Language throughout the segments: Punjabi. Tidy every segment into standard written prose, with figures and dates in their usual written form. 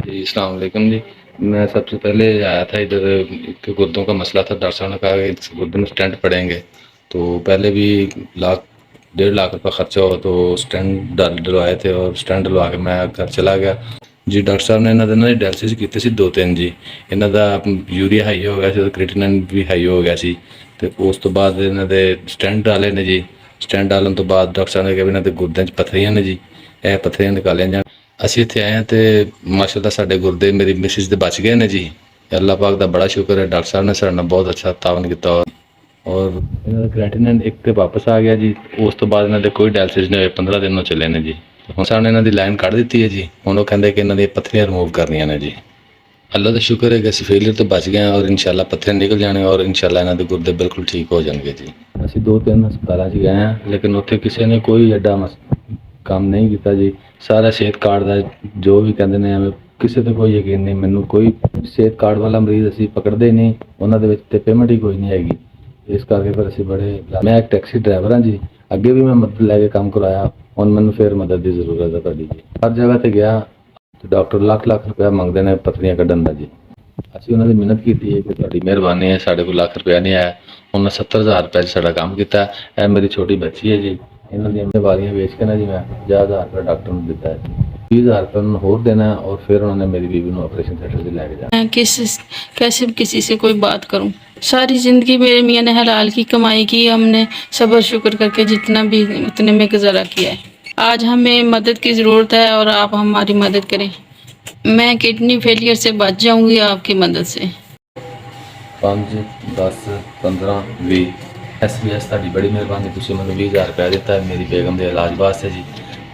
जी, अस्सलाम वालेकुम जी। मैं सबसे पहले आया था इधर, एक गुर्दों का मसला था। डॉक्टर साहब ने कहा कि इस गुर्दे में स्टेंट पड़ेंगे, तो पहले भी लाख 1.5 लाख रुपये खर्चा हुआ, तो स्टेंट डलवाए थे और स्टेंट डलवा के मैं घर चला गया जी। डॉक्टर साहब ने इन्होंने ना डायलिसिस कीते सी 2-3 जी। ਇਹਨਾਂ ਦਾ ਯੂਰੀਆ ਹਾਈ ਹੋ ਗਿਆ ਸੀ ਤੇ ਕ੍ਰੀਟਿਨਾਈਨ ਵੀ ਹਾਈ ਹੋ ਗਿਆ ਸੀ, ਤੇ ਉਸ ਤੋਂ ਬਾਅਦ ਇਹਨਾਂ ਦੇ ਸਟੈਂਟ ਡਾਲੇ ਨੇ ਜੀ। ਸਟੈਂਟ ਡਾਲਣ ਤੋਂ ਬਾਅਦ ਡਾਕਟਰ ਸਾਹਿਬ ਨੇ ਕਿਹਾ ਵੀ ਇਹਨਾਂ ਦੇ ਗੁਰਦਿਆਂ 'ਚ ਪੱਥਰੀਆਂ ਨੇ ਜੀ, ਇਹ ਪੱਥਰੀਆਂ ਨਿਕਾਲੀਆਂ ਜਾਣ। ਅਸੀਂ ਇੱਥੇ ਆਏ ਹਾਂ ਤੇ ਮਾਸ਼ਾਅੱਲਾ ਸਾਡੇ ਗੁਰਦੇ ਮੇਰੀ ਮਿਸਿਸ ਦੇ ਬਚ ਗਏ ਨੇ ਜੀ। ਅੱਲਾਹ ਪਾਕ ਦਾ ਬੜਾ ਸ਼ੁਕਰ ਹੈ, ਡਾਕਟਰ ਸਾਹਿਬ ਨੇ ਸਾਡੇ ਨਾਲ ਬਹੁਤ ਅੱਛਾ ਤਾਵਨ ਕੀਤਾ। ਔਰ ਇਹਨਾਂ ਦਾ ਕ੍ਰੈਟਿਨਾਈਨ ਇੱਕ ਤੇ ਵਾਪਸ ਆ ਗਿਆ ਜੀ। ਉਸ ਤੋਂ ਬਾਅਦ ਇਹਨਾਂ ਦੇ ਕੋਈ ਡਾਇਲਿਸਿਸ ਨਹੀਂ ਹੋਏ, 15 ਦਿਨ ਉਹ ਚੱਲੇ ਨੇ ਜੀ। ਹੁਣ ਸਾਨੂੰ ਇਹਨਾਂ ਦੀ ਲਾਈਨ ਕੱਢ ਦਿੱਤੀ ਹੈ ਜੀ। ਹੁਣ ਉਹ ਕਹਿੰਦੇ ਕਿ ਇਹਨਾਂ ਦੀਆਂ ਪੱਥਰੀਆਂ ਰਿਮੂਵ ਕਰਨੀਆਂ ਨੇ ਜੀ। ਅੱਲਾ ਦਾ ਸ਼ੁਕਰ ਹੈ ਕਿ ਅਸੀਂ ਫੇਲੀਅਰ ਤੋਂ ਬਚ ਗਏ ਹਾਂ ਔਰ ਇਨਸ਼ਾਅੱਲਾ ਪੱਥਰੀਆਂ ਨਿਕਲ ਜਾਣੇ ਔਰ ਇਨਸ਼ਾਅੱਲਾ ਇਹਨਾਂ ਦੇ ਗੁਰਦੇ ਬਿਲਕੁਲ ਠੀਕ ਹੋ ਜਾਣਗੇ ਜੀ। ਅਸੀਂ 2-3 ਹਸਪਤਾਲਾਂ 'ਚ ਗਏ ਹਾਂ, ਲੇਕਿਨ ਉੱਥੇ ਕਿਸੇ ਨੇ ਕੋਈ ਐਡਾ ਕੰਮ ਨਹੀਂ ਕੀਤਾ ਜੀ। ਸਾਰਾ ਸਿਹਤ ਕਾਰਡ ਦਾ ਜੋ ਵੀ ਕਹਿੰਦੇ ਨੇ, ਐਵੇਂ ਕਿਸੇ 'ਤੇ ਕੋਈ ਯਕੀਨ ਨਹੀਂ। ਮੈਨੂੰ ਕੋਈ ਸਿਹਤ ਕਾਰਡ ਵਾਲਾ ਮਰੀਜ਼ ਅਸੀਂ ਪਕੜਦੇ ਹੀ ਨਹੀਂ, ਉਹਨਾਂ ਦੇ ਵਿੱਚ ਤਾਂ ਪੇਮੈਂਟ ਹੀ ਕੋਈ ਨਹੀਂ ਹੈਗੀ। ਇਸ ਕਰਕੇ ਫਿਰ ਅਸੀਂ ਮੈਂ ਇੱਕ ਟੈਕਸੀ ਡਰਾਈਵਰ ਹਾਂ ਜੀ। ਅੱਗੇ ਵੀ ਮੈਂ ਮਦਦ ਲੈ ਕੇ ਕੰਮ ਕਰਵਾਇਆ, ਹੁਣ ਮੈਨੂੰ ਫਿਰ ਮਦਦ ਦੀ ਜ਼ਰੂਰਤ ਹੈ ਤੁਹਾਡੀ ਜੀ। ਹਰ ਜਗ੍ਹਾ 'ਤੇ ਗਿਆ ਤੇ ਡਾਕਟਰ ਲੱਖ ਲੱਖ ਰੁਪਇਆ ਮੰਗਦੇ ਨੇ ਪੱਥਰੀਆਂ ਕੱਢਣ ਦਾ ਜੀ। ਅਸੀਂ ਉਹਨਾਂ ਦੀ ਮਿਹਨਤ ਕੀਤੀ ਹੈ ਕਿ ਤੁਹਾਡੀ ਮਿਹਰਬਾਨੀ ਹੈ, ਸਾਡੇ ਕੋਲ ਲੱਖ ਰੁਪਇਆ ਨਹੀਂ ਆਇਆ। ਉਹਨਾਂ 70,000 ਰੁਪਏ 'ਚ ਸਾਡਾ ਕੰਮ ਕੀਤਾ। ਇਹ ਮੇਰੀ ਛੋਟੀ ਬੱਚੀ ਹੈ ਜੀ, ਇਹਨਾਂ ਦੀਆਂ ਵਾਲੀਆਂ ਵੇਚ ਕੇ ਨਾ ਜੀ ਮੈਂ 50,000 ਰੁਪਏ ਡਾਕਟਰ ਨੂੰ ਦਿੱਤਾ ਹੈ। 20,000 ਰੁਪਏ ਉਹਨਾਂ ਨੂੰ ਹੋਰ देना और फिर उन्होंने मेरी बीवी को ऑपरेशन थिएटर से लेके जाना। मैं कैसे किसी से कोई बात करूं। सारी ज़िंदगी मेरे मियाँ ने हलाल की कमाई की, हमने सब्र शुक्र करके जितना भी उतने में गुजारा किया है। आज हमें मदद की ज़रूरत है और आप हमारी मदद करें। मैं किडनी फेलियर से बच जाऊंगी आपकी मदद से। 5, 10, 15, 20 SBS ਤੁਹਾਡੀ ਬੜੀ ਮਿਹਰਬਾਨੀ। ਤੁਸੀਂ ਮੈਨੂੰ 20,000 ਰੁਪਏ ਦਿੱਤਾ ਹੈ ਮੇਰੀ ਬੇਗਮ ਦੇ ਇਲਾਜ ਵਾਸਤੇ ਜੀ।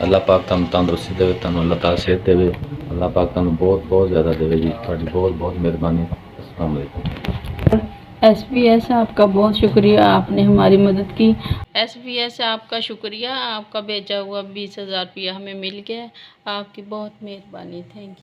ਅੱਲਾਹ ਪਾਕ ਤੁਹਾਨੂੰ ਤੰਦਰੁਸਤੀ ਦੇਵੇ, ਤੁਹਾਨੂੰ ਅੱਲਾਹ ਤਾਲਾ ਸਿਹਤ ਦੇਵੇ। ਅੱਲਾਹ ਪਾਕ ਤੁਹਾਨੂੰ ਬਹੁਤ ਬਹੁਤ ਜ਼ਿਆਦਾ ਦੇਵੇ ਜੀ। ਤੁਹਾਡੀ ਬਹੁਤ ਬਹੁਤ ਮਿਹਰਬਾਨੀ। अस्सलाम वालेकुम। SBS आपका बहुत शुक्रिया, आपने हमारी मदद की। SBS आपका शुक्रिया, आपका भेजा हुआ 20,000 रुपया हमें मिल गया। आपकी बहुत मेहरबानी, थैंक यू।